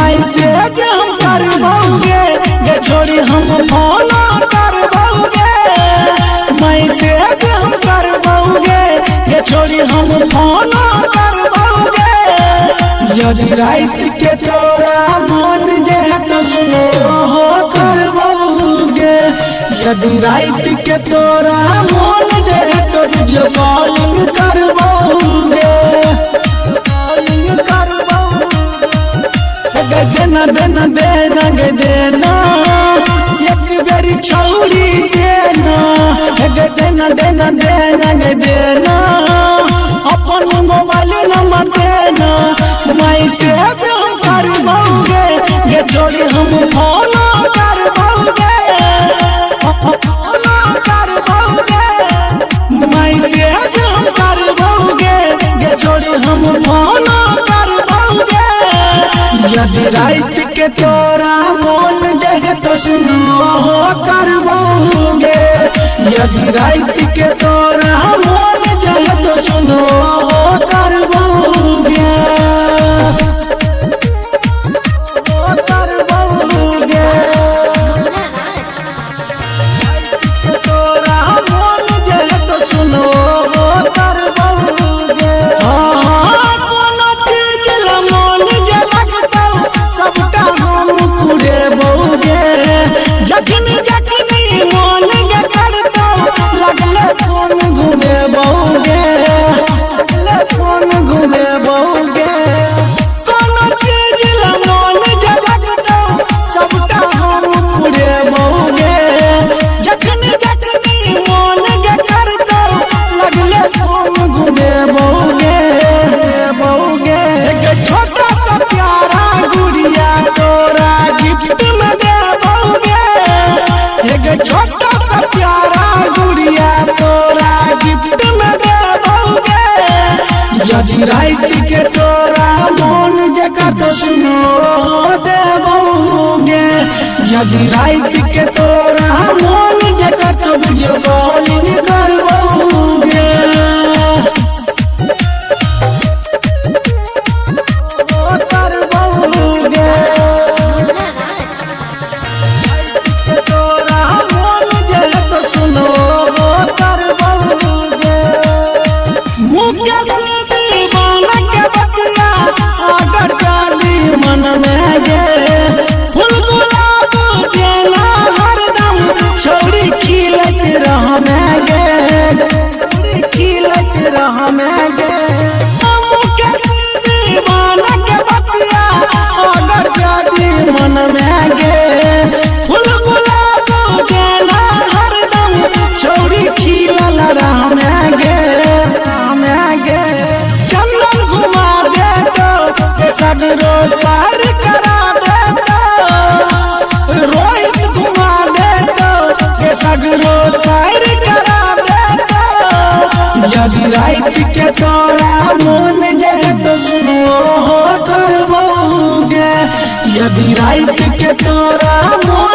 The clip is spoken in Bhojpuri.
मैसेज हम करबोगे गे छोड़ी हम फोन करबोगे मैसेज हम करबोगे गे छोड़ी हम फोन करबोगे यदि रात के तोरा मन जे तो सुनो हो करबोगे यदि रात के तोरा मन जे तो वीडियो कॉलिंग करबोगे देना देना देना गे देना एक बेरी छौरी देना देना देना देना गे देना अपन मोबाइल नंबर देना मैसेज हम करबोगे गे छोड़ी हम फोन करबोगे मैसेज हम करबोगे गे छोड़ी हम फोन करबोगे यदि रात के तोरा मन जहे तो सुनो हो करबोगे यदि रात के तोरा मन जहे तो सुनो हो करबोगे तोरा मन जहे तो सुनो हो करबोगे कोनो चीज ला मन जलगता सबटा हम पूरे बोगे जखनी जखनी मन गे करता लगले फोन घूमे बोगे लगले फोन घूमे बोगे कोनो चीज ला मन जलगता सबटा हम पूरे बोगे जखनी जखनी मन गे करता लगले फोन घूमे बोगे बोगे एक छोटा सा प्यारा गुड़िया तोरा गिफ्ट में देबोगे एक छोटा सा प्यारा गुड़िया तोरा गिफ्ट में देबोगे यदि रात के तोरा मन जका तो सुनो देबोगे यदि रात के तोरा मन जका तो वीडियो कॉलिंग करबोगे मन में गे फूल गुलाब जेना हरदम छोड़ी खिलत रह में गे खिलत रह में गे दीवाना के बतिया अगर जादी मन में गे फूल गुलाब जेना हरदम छोड़ी खिलल रह में गे चंदन घुमा दे तो सगरो सार करा दे तो रोहित घुमा दे तो सगरो सार करा दे तो यदि रात के तोरा मन जहे तो सुनो हो करबोगे यदि रात के तोरा मन